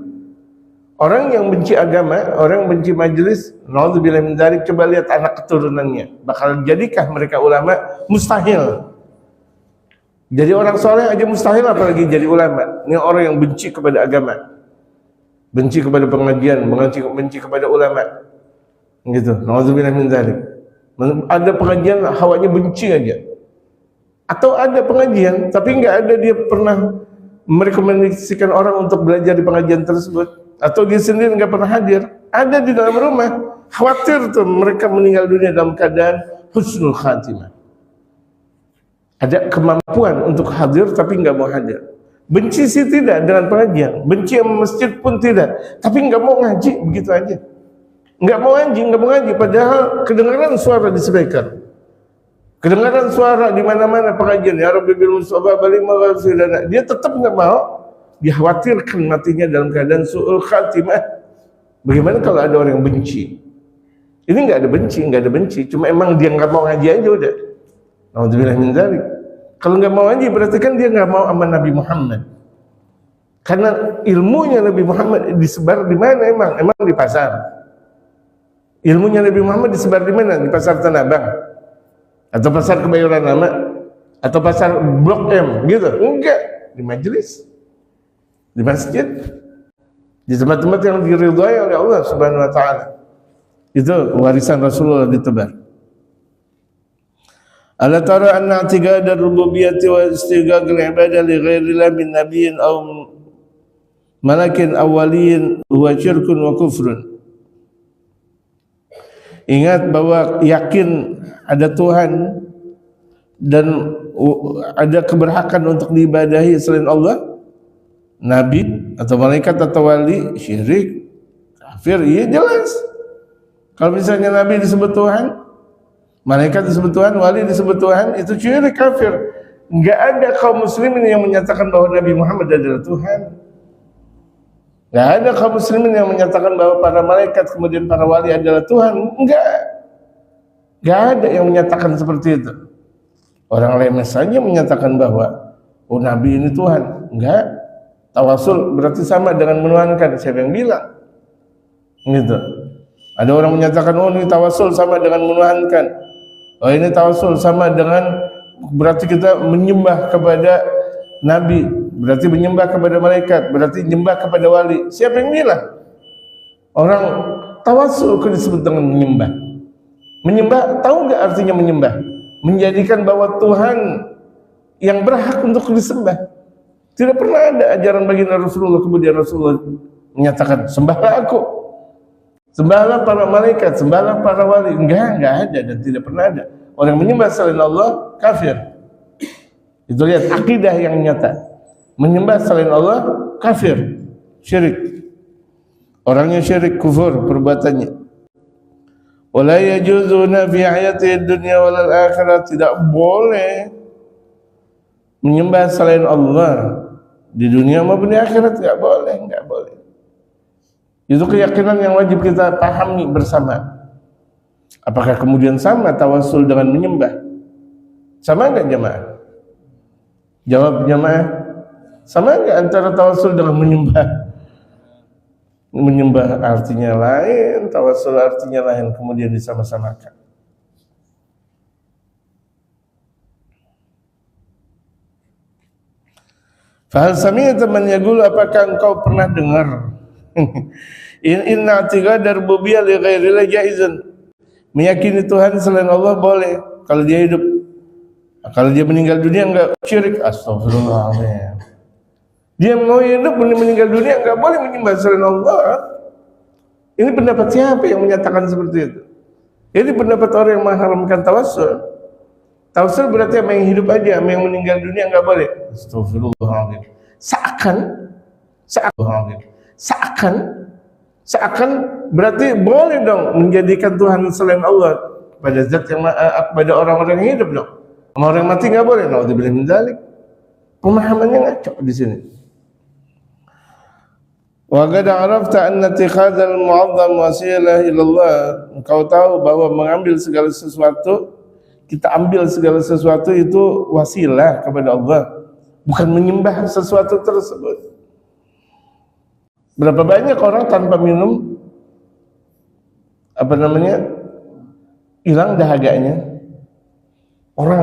Orang yang benci agama, orang yang benci majelis, naudzubillah min dzalik, coba lihat anak keturunannya. Bakal jadikah mereka ulama? Mustahil. Jadi orang soleh aja mustahil, apalagi jadi ulama. Ini orang yang benci kepada agama, benci kepada pengajian, benci kepada ulama. Gitu. Naudzubillah min dzalik. Ada pengajian hawanya benci aja. Atau ada pengajian tapi enggak ada dia pernah merekomendasikan orang untuk belajar di pengajian tersebut, atau dia sendiri enggak pernah hadir, ada di dalam rumah, khawatir tuh mereka meninggal dunia dalam keadaan husnul khatimah. Ada kemampuan untuk hadir tapi enggak mau hadir. Benci sih tidak dengan pengajian, benci sama masjid pun tidak, tapi enggak mau ngaji begitu aja. Enggak mau ngaji, padahal kedengaran suara di speaker. Kedengaran suara di mana-mana pengajian, ya Rabbi bil Mustafa balik maghfirana. Dia tetap nggak mau, dikhawatirkan matinya dalam keadaan su'ul khatimah. Bagaimana kalau ada orang yang benci? Ini nggak ada benci, cuma emang dia nggak mau ngaji aja udah. Nauzubillah min dzalik. Kalau nggak mau ngaji berarti kan dia nggak mau sama Nabi Muhammad. Karena ilmunya Nabi Muhammad disebar di mana emang? Emang di pasar. Ilmunya Nabi Muhammad disebar di mana? Di pasar Tanah Abang. Atau pasar Kebayoran Lama, atau pasar Blok M, gitu? Enggak, di majelis, di masjid, di tempat-tempat yang diridhai oleh Allah Subhanahu Wa Taala. Itu warisan Rasulullah ditebar. Ala tara anna i'tiqad ar-rububiyyah wa istighaq al-ibadah li ghairillah min nabiyyin aw malakin awwaliyin huwa syirkun wa kufrun. Ingat bahwa yakin ada Tuhan dan ada keberhakan untuk diibadahi selain Allah, Nabi atau malaikat atau wali, syirik, kafir, iya jelas. Kalau misalnya Nabi disebut Tuhan, malaikat disebut Tuhan, wali disebut Tuhan, itu syirik, kafir. Enggak ada kaum muslimin yang menyatakan bahwa Nabi Muhammad adalah Tuhan. Enggak ada kaum muslimin yang menyatakan bahwa para malaikat kemudian para wali adalah Tuhan. Enggak ada yang menyatakan seperti itu. Orang lain saja menyatakan bahwa Nabi ini Tuhan. Enggak. Tawasul berarti sama dengan menuhankan. Siapa yang bilang? Gitu. Ada orang menyatakan ini tawasul sama dengan menuhankan. Ini tawasul sama dengan berarti kita menyembah kepada Nabi, berarti menyembah kepada malaikat, berarti menyembah kepada wali. Siapa yang bilang? Orang tawasul itu disebut dengan menyembah. Menyembah, tahu nggak artinya menyembah? Menjadikan bahwa Tuhan yang berhak untuk disembah. Tidak pernah ada ajaran baginda Rasulullah kemudian Rasulullah menyatakan sembahlah aku, sembahlah para malaikat, sembahlah para wali. Enggak ada dan tidak pernah ada. Orang menyembah selain Allah kafir. Itu lihat akidah yang nyata. Menyembah selain Allah kafir, syirik. Orangnya syirik, kufur perbuatannya. Wala yajuzuna fi hayati dunya wal akhirah, tidak boleh menyembah selain Allah di dunia maupun di akhirat, enggak boleh. Itu keyakinan yang wajib kita pahami bersama. Apakah kemudian sama tawasul dengan menyembah? Sama enggak jemaah? Jawab jemaah, sama enggak antara tawasul dengan menyembah? Menyembah artinya lain, tawasul artinya lain, kemudian disama-samakan. Fahal sami'ta man yaqulu, apakah engkau pernah dengar inna i'tiqadar rububiyyah li ghairillah jaizun, meyakini Tuhan selain Allah boleh kalau dia hidup. Kalau dia meninggal dunia enggak syirik, astagfirullahaladzim. Dia mau hidup meninggal dunia enggak boleh menyembah selain Allah. Ini pendapat siapa yang menyatakan seperti itu? Ini pendapat orang yang mengharamkan tawasul. Tawasul berarti sama yang hidup aja, sama yang meninggal dunia enggak boleh. Astagfirullahaladzim. Seakan berarti boleh dong menjadikan Tuhan selain Allah pada zat yang pada orang-orang yang hidup dong. Sama orang mati nggak boleh. Nauzubillah min dzalik. Pemahamannya ngaco di sini. Wa qad arafta anna ittikhadzal mu'azzam wasilah ila Allah. Engkau tahu bahwa mengambil segala sesuatu, kita ambil segala sesuatu itu wasilah kepada Allah, bukan menyembah sesuatu tersebut. Berapa banyak orang tanpa minum hilang dahaganya.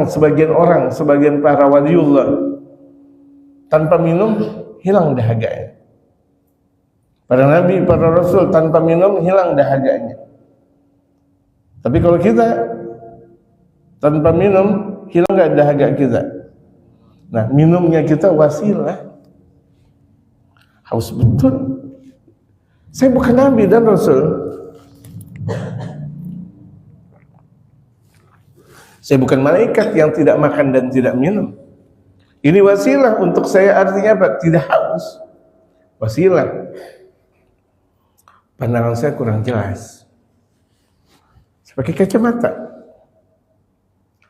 Sebagian para waliullah tanpa minum hilang dahaganya. Para nabi, para rasul tanpa minum hilang dahaganya. Tapi kalau kita tanpa minum hilang nggak dahaga kita. Nah, minumnya kita wasilah. Haus betul. Saya bukan nabi dan rasul. Saya bukan malaikat yang tidak makan dan tidak minum. Ini wasilah untuk saya, artinya apa? Tidak haus. Wasilah. Pandangan saya kurang jelas. Sebagai kacamata.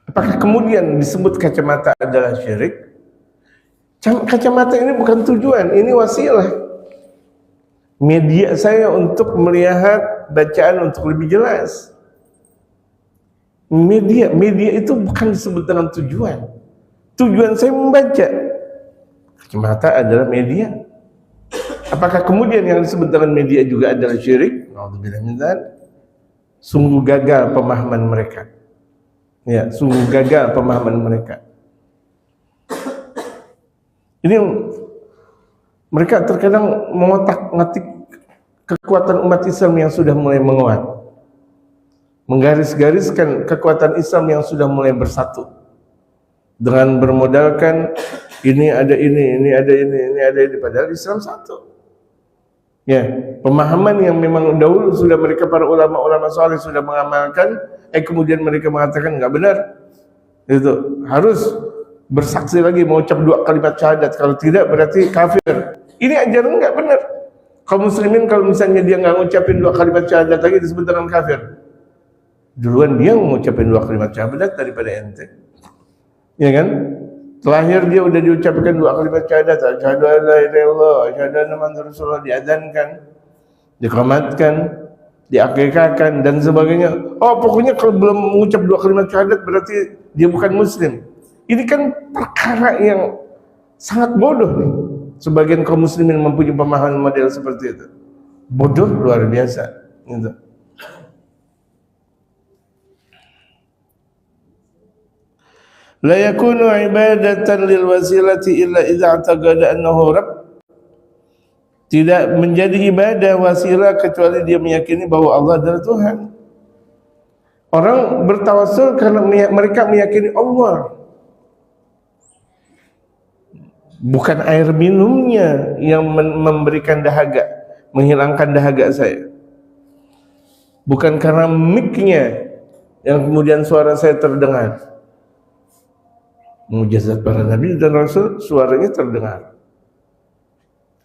Apakah kemudian disebut kacamata adalah syirik? Kacamata ini bukan tujuan, ini wasilah. Media saya untuk melihat bacaan untuk lebih jelas. Media itu bukan disebut dengan tujuan. Tujuan saya membaca. Kacamata adalah media. Apakah kemudian yang disebut dengan media juga adalah syirik? Alhamdulillah min dzalik. Sungguh gagal pemahaman mereka. Ya, sungguh gagal pemahaman mereka. Ini mereka terkadang mengotak-ngatik kekuatan umat Islam yang sudah mulai menguat, menggaris-gariskan kekuatan Islam yang sudah mulai bersatu dengan bermodalkan ini ada ini ada ini ada ini, padahal Islam satu. Ya, pemahaman yang memang dahulu sudah mereka para ulama-ulama saleh sudah mengamalkan, kemudian mereka mengatakan enggak benar. Itu harus bersaksi lagi, mengucap 2 kalimat syahadat, kalau tidak berarti kafir. Ini ajaran enggak benar. Kaum muslimin kalau misalnya dia enggak ngucapin 2 kalimat syahadat lagi disebut dengan kafir. Duluan dia mengucapin 2 kalimat syahadat daripada ente. Ya kan? Terakhir dia udah diucapkan 2 kalimat syahadat, asyhadu an la ilaha illallah, asyhadu anna muhammadar rasulullah, diadzankan, diqamatkan, diakikahkan dan sebagainya. Oh, pokoknya kalau belum mengucap 2 kalimat syahadat berarti dia bukan muslim. Ini kan perkara yang sangat bodoh nih. Sebagian kaum muslimin mempunyai pemahaman model seperti itu. Bodoh luar biasa gitu. La yakunu ibadatan lil wasilati illa idza i'taqada annahu rabb. Tidak menjadi ibadah wasilah kecuali dia meyakini bahwa Allah adalah Tuhan. Orang bertawassul karena mereka meyakini Allah. Bukan air minumnya yang memberikan dahaga, menghilangkan dahaga saya. Bukan karena mic-nya yang kemudian suara saya terdengar. Mujizat para nabi dan rasul, suaranya terdengar.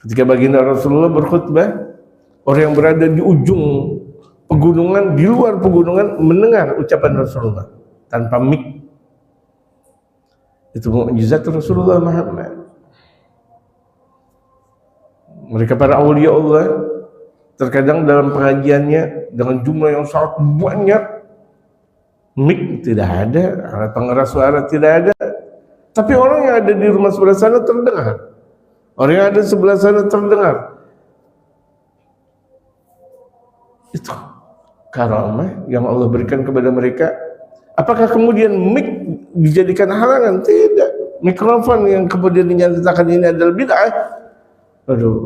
Ketika baginda Rasulullah berkhutbah, orang yang berada di ujung pegunungan, di luar pegunungan mendengar ucapan Rasulullah tanpa mic. Itu mukjizat Rasulullah Muhammad. Mereka para aulia Allah terkadang dalam pengajiannya dengan jumlah yang sangat banyak, mic tidak ada, alat pengeras suara tidak ada, tapi orang yang ada di rumah sebelah sana terdengar, orang yang ada sebelah sana terdengar. Itu karamah yang Allah berikan kepada mereka. Apakah kemudian mic dijadikan halangan? Tidak. Mikrofon yang kemudian dinyatakan ini adalah bid'ah, aduh,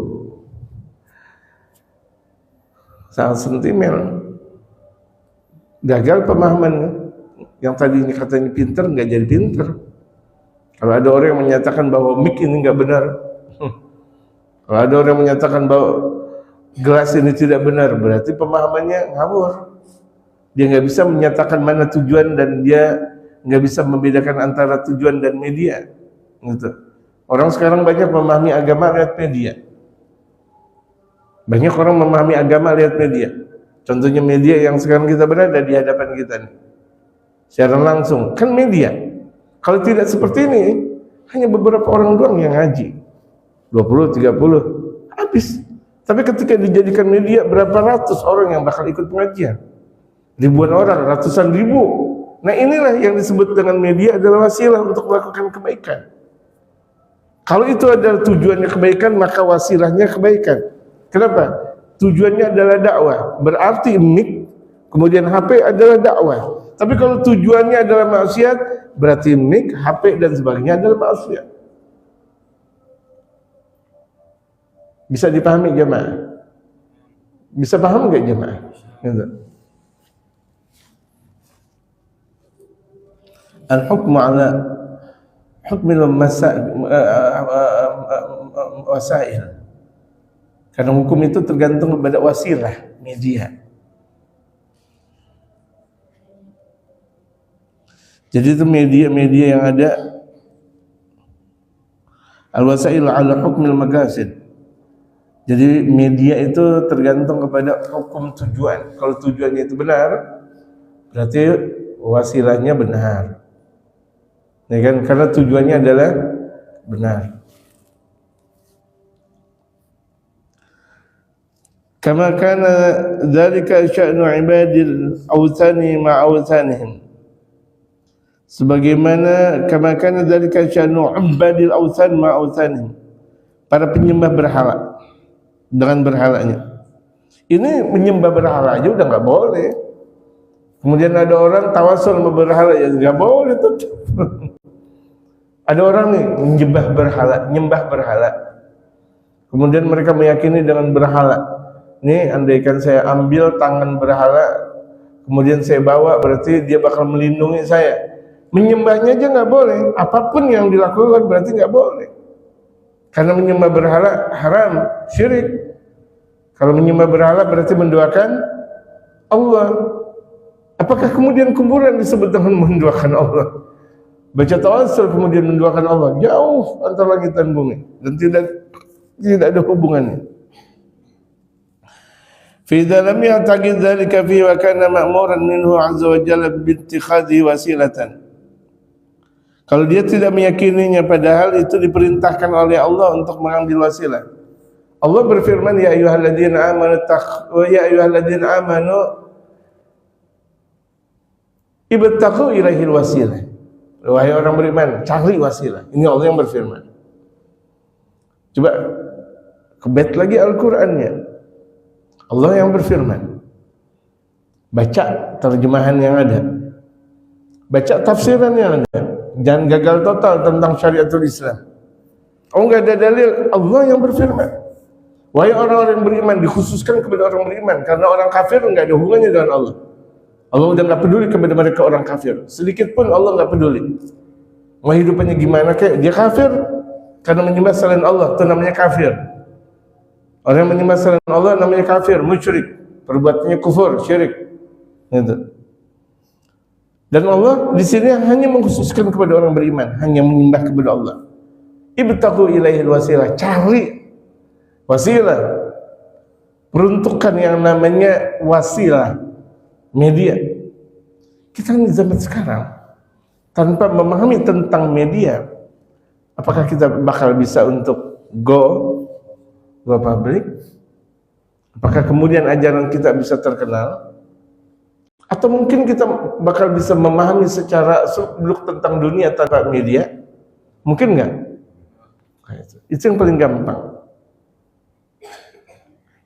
sangat sentimental. Gagal pemahaman. Yang tadinya katanya pinter nggak jadi pinter. Kalau ada orang yang menyatakan bahwa mic ini nggak benar, kalau ada orang yang menyatakan bahwa gelas ini tidak benar, berarti pemahamannya ngawur. Dia nggak bisa menyatakan mana tujuan dan dia nggak bisa membedakan antara tujuan dan media. Gitu. Orang sekarang banyak memahami agama lewat media. Banyak orang memahami agama lewat media. Contohnya media yang sekarang kita berada di hadapan kita nih, secara langsung kan media. Kalau tidak seperti ini, hanya beberapa orang doang yang ngaji, 20, 30, habis. Tapi ketika dijadikan media, berapa ratus orang yang bakal ikut pengajian, ribuan orang, ratusan ribu. Nah inilah yang disebut dengan media adalah wasilah untuk melakukan kebaikan. Kalau itu adalah tujuannya kebaikan, maka wasilahnya kebaikan. Kenapa? Tujuannya adalah dakwah, berarti mic, kemudian HP adalah dakwah. Tapi kalau tujuannya adalah maksiat, berarti mic, HP dan sebagainya adalah maksiat. Bisa dipahami jemaah? Bisa paham nggak jemaah? Al-hukmu ala hukmil wasail. Karena hukum itu tergantung kepada wasilah, media. Jadi itu media-media yang ada. Al-wasail ala hukmil maqasid. Jadi media itu tergantung kepada hukum tujuan. Kalau tujuannya itu benar, berarti wasilahnya benar. Ya kan? Karena tujuannya adalah benar. Kama kana dzalika sya'nu ibadil awthani ma'awthanihim. Sebagaimana kama kana dzalika sya'nu ibadil awthan ma'awthanihim. Para penyembah berhala dengan berhalanya. Ini menyembah berhala aja udah nggak boleh. Kemudian ada orang tawasul sama berhala, ya nggak boleh tetap. Ada orang nih nyembah berhala. Kemudian mereka meyakini dengan berhala. Nih, andaikan saya ambil tangan berhala, kemudian saya bawa, berarti dia bakal melindungi saya. Menyembahnya aja nggak boleh. Apapun yang dilakukan berarti nggak boleh. Karena menyembah berhala haram, syirik. Kalau menyembah berhala berarti menduakan Allah. Apakah kemudian kuburan disebut dengan menduakan Allah? Baca tawasul kemudian menduakan Allah, jauh antara langit dan bumi dan tidak ada hubungannya. Fi dalam ya'taqid dzalika fi wa kana ma'muran minhu 'azza wa jalla bi ittikhadhi wasilatan. Kalau dia tidak meyakininya padahal itu diperintahkan oleh Allah untuk mengambil wasilah. Allah berfirman, ya ayyuhalladzina amanu ibtaghu ilaihil wasilah. Wahai orang beriman, cari wasilah. Ini Allah yang berfirman. Coba kebet lagi Al-Qur'annya. Allah yang berfirman. Baca terjemahan yang ada. Baca tafsiran yang ada. Jangan gagal total tentang syariatul Islam. Oh, enggak ada dalil. Allah yang berfirman. Wahai orang-orang beriman, dikhususkan kepada orang beriman. Karena orang kafir enggak ada hubungannya dengan Allah. Allah udah enggak peduli kepada mereka orang kafir. Sedikit pun Allah enggak peduli. Mau hidupannya gimana kayak dia kafir. Karena menyembah selain Allah, itu namanya kafir. Orang yang menyembah selain Allah namanya kafir, musyrik, perbuatannya kufur, syirik. Gitu. Dan Allah di sini hanya mengkhususkan kepada orang beriman, hanya menyembah kepada Allah. Ibtaghu ilaihil wasilah, cari wasilah. Peruntukan yang namanya wasilah, media. Kita di zaman sekarang tanpa memahami tentang media, apakah kita bakal bisa untuk go public? Apakah kemudian ajaran kita bisa terkenal? Atau mungkin kita bakal bisa memahami secara seluk tentang dunia tanpa media? Mungkin enggak? Itu yang paling gampang.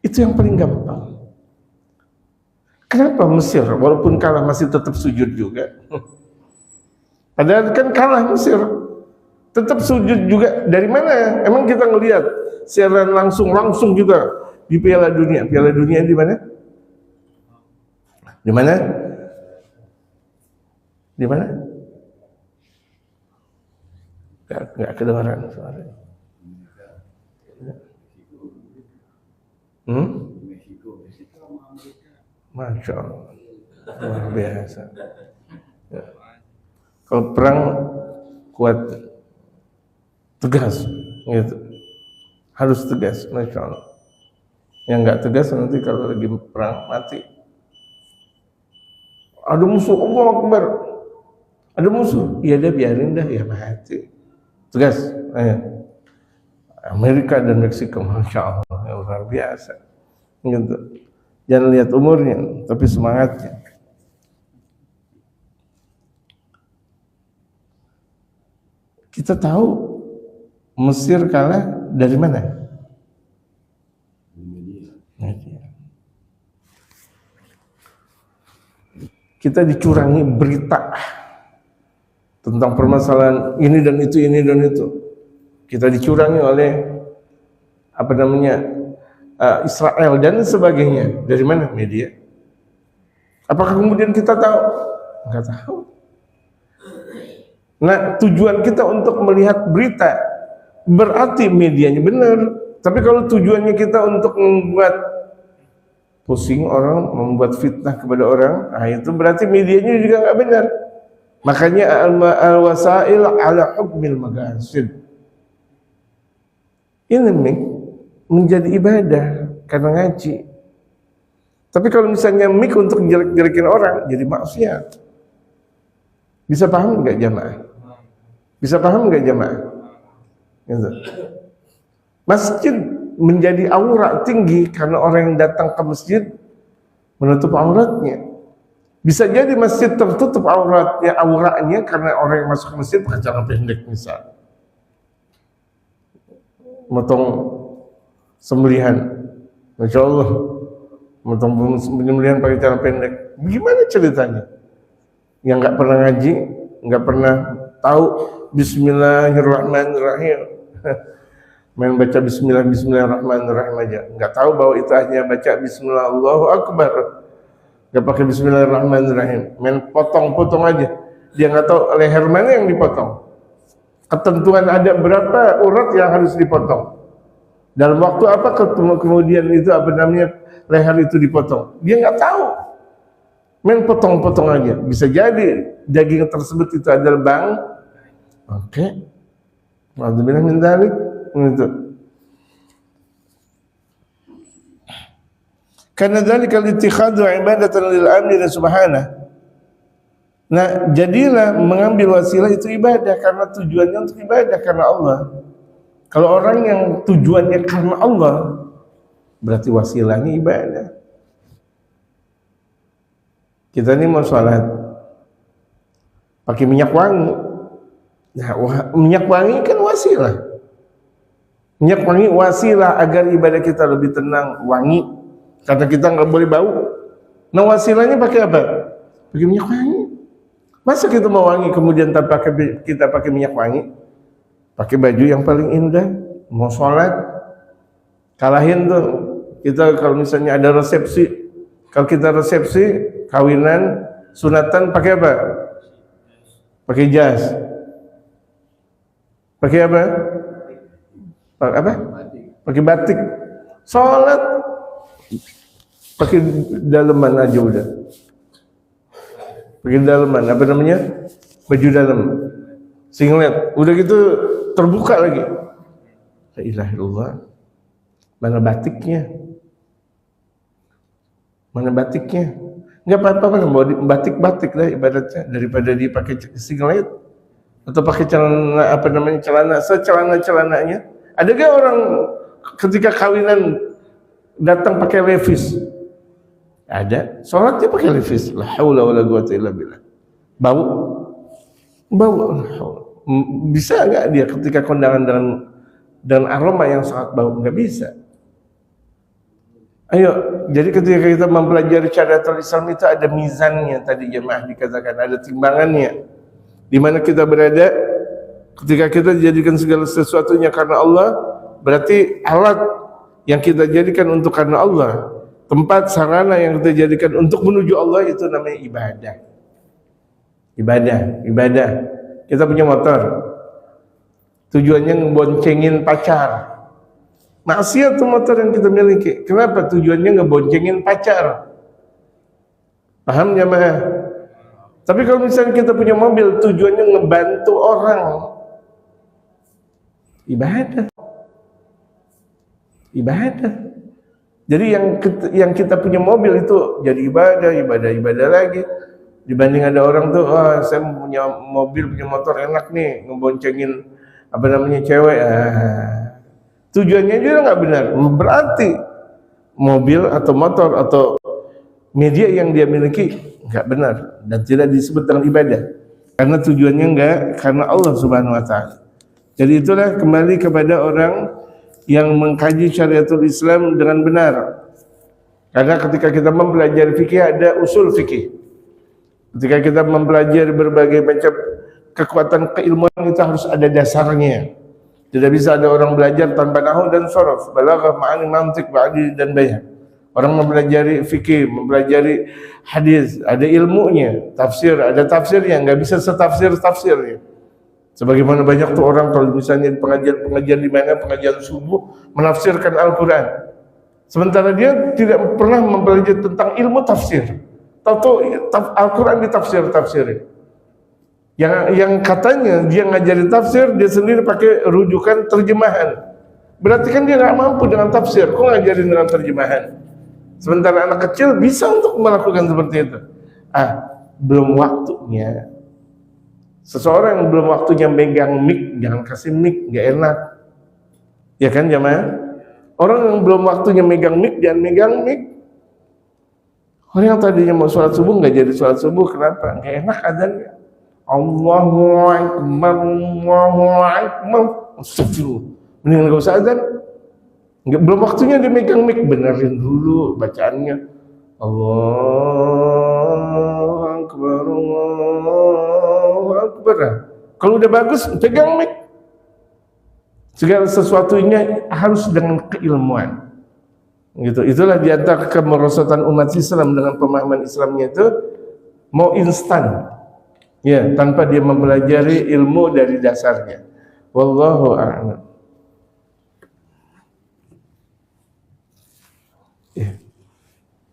Itu yang paling gampang. Kenapa Mesir walaupun kalah masih tetap sujud juga? Padahal kan kalah Mesir, tetap sujud juga. Dari mana? Emang kita ngelihat siaran langsung kita di Piala Dunia. Piala Dunia di mana? Di mana? Di mana? Enggak kedengaran suaranya. Masya Allah, luar biasa. Ya. Kalau perang kuat, tegas, gitu. Harus tegas, Masya Allah. Yang enggak tegas nanti kalau lagi perang mati. Ada musuh, Allah Akbar. Ada musuh, ya dia biarin dah, ya mati. Tegas, ayo. Amerika dan Meksiko, Masya Allah, ya luar biasa. Gitu. Jangan lihat umurnya, tapi semangatnya. Kita tahu Mesir kalah dari mana? Media. Kita dicurangi berita tentang permasalahan ini dan itu, ini dan itu. Kita dicurangi oleh Israel dan sebagainya. Dari mana? Media. Apakah kemudian kita tahu? Enggak tahu. Nah, tujuan kita untuk melihat berita berarti medianya benar. Tapi kalau tujuannya kita untuk membuat pusing orang, membuat fitnah kepada orang, nah itu berarti medianya juga enggak benar. Makanya al-wasail ala hukmil maqasid. Ini menjadi ibadah karena ngaji. Tapi kalau misalnya mik untuk jelek-jelekin orang, jadi maksiat. Bisa paham enggak jamaah? Bisa paham nggak jemaah? Gitu. Masjid menjadi aura tinggi karena orang yang datang ke masjid menutup auratnya. Bisa jadi masjid tertutup auranya karena orang yang masuk ke masjid pakai celana pendek misal. Motong sembelihan, Masya Allah, motong sembelihan pakai celana pendek. Gimana ceritanya? Yang nggak pernah ngaji, nggak pernah tahu Bismillahirrahmanirrahim, main baca Bismillahirrahmanirrahim aja, nggak tahu bahwa itu hanya baca Bismillah Allahu Akbar, nggak pakai Bismillahirrahmanirrahim, main potong-potong aja, dia nggak tahu leher mana yang dipotong, ketentuan ada berapa urat yang harus dipotong, dalam waktu apa kemudian itu apa namanya leher itu dipotong, dia nggak tahu, main potong-potong aja. Bisa jadi daging tersebut itu adalah bang. Oke, alhamdulillah min dzalik. Itu karena dzalika al-ittikhadhu ibadatan lil amir subhanahu. Nah, jadilah mengambil wasilah itu ibadah karena tujuannya untuk ibadah karena Allah. Kalau orang yang tujuannya karena Allah, berarti wasilahnya ibadah. Kita ini mau sholat pakai minyak wangi. Nah, minyak wangi kan wasilah. Minyak wangi wasilah agar ibadah kita lebih tenang, wangi. Karena kita nggak boleh bau. Nah, wasilahnya pakai apa? Pakai minyak wangi. Masa kita mau wangi kemudian kita pakai minyak wangi? Pakai baju yang paling indah, mau sholat, kalahin tuh. Kita kalau misalnya ada resepsi, kalau kita resepsi, kawinan, sunatan pakai apa? Pakai jas. Pakai apa? Apa? Pakai batik. Sholat pakai daleman aja udah. Pakai daleman, apa namanya? Baju dalam. Singlet. Udah gitu terbuka lagi. La ilaha illallah. Mana batiknya? Mana batiknya? Enggak apa-apa, mau batik-batik lah ibaratnya daripada dia pakai singlet atau pakai celana apa namanya celana-celananya. Ada gak orang ketika kawinan datang pakai levis? Ada. Sholatnya pakai levis. La haula wala quwata illa billah. Bau. Bisa nggak dia ketika kondangan dengan aroma yang sangat bau? Nggak bisa. Ayo, jadi ketika kita mempelajari syariatul Islam itu ada mizannya, tadi jemaah dikatakan ada timbangannya. Di mana kita berada ketika kita dijadikan segala sesuatunya karena Allah, berarti alat yang kita jadikan untuk karena Allah, tempat sarana yang kita jadikan untuk menuju Allah itu namanya ibadah. Ibadah. Kita punya motor, tujuannya ngeboncengin pacar. Maksiat tuh motor yang kita miliki. Kenapa? Tujuannya ngeboncengin pacar. Paham jemaah? Tapi kalau misalnya kita punya mobil, tujuannya ngebantu orang. Ibadah. Jadi yang kita punya mobil itu jadi ibadah lagi. Dibanding ada orang tuh, saya punya mobil, punya motor enak nih, ngeboncengin apa namanya cewek. Tujuannya juga nggak benar. Berarti mobil atau motor atau media yang dia miliki nggak benar dan tidak disebut dengan ibadah karena tujuannya nggak karena Allah Subhanahu Wa Taala. Jadi itulah kembali kepada orang yang mengkaji syariatul Islam dengan benar. Karena ketika kita mempelajari fikih ada usul fikih. Ketika kita mempelajari berbagai macam kekuatan keilmuan itu harus ada dasarnya. Tidak bisa ada orang belajar tanpa nahwu dan sharaf, balaghah, ma'ani, mantiq, ba'di dan bayan. Orang mempelajari fikih, mempelajari hadis, ada ilmunya, tafsir, ada tafsirnya, nggak bisa setafsirnya. Sebagaimana banyak tuh orang kalau misalnya pengajian di mana, pengajian subuh, menafsirkan Al-Quran. Sementara dia tidak pernah mempelajari tentang ilmu tafsir. Tahu Al-Quran ditafsirin. Yang katanya dia ngajarin tafsir, dia sendiri pakai rujukan terjemahan. Berarti kan dia nggak mampu dengan tafsir, kok ngajarin dengan terjemahan? Sementara anak kecil bisa untuk melakukan seperti itu. Belum waktunya. Seseorang yang belum waktunya megang mic, jangan kasih mic, gak enak. Ya kan jamaah? Orang yang belum waktunya megang mic, jangan megang mic. Orang yang tadinya mau sholat subuh nggak jadi sholat subuh, kenapa? Gak enak adanya. Allahu Akbar, Allahu Akbar. Astagfirullah. Mendingan gak usah adzan. Belum waktunya dia megang mic, benerin dulu bacaannya. Allahu Akbar, Allahu Akbar. Kalau udah bagus, pegang mic. Segala sesuatunya harus dengan keilmuan. Gitu. Itulah di antara kemerosotan umat Islam dengan pemahaman Islamnya itu mau instan. Ya, tanpa dia mempelajari ilmu dari dasarnya. Wallahu a'lam.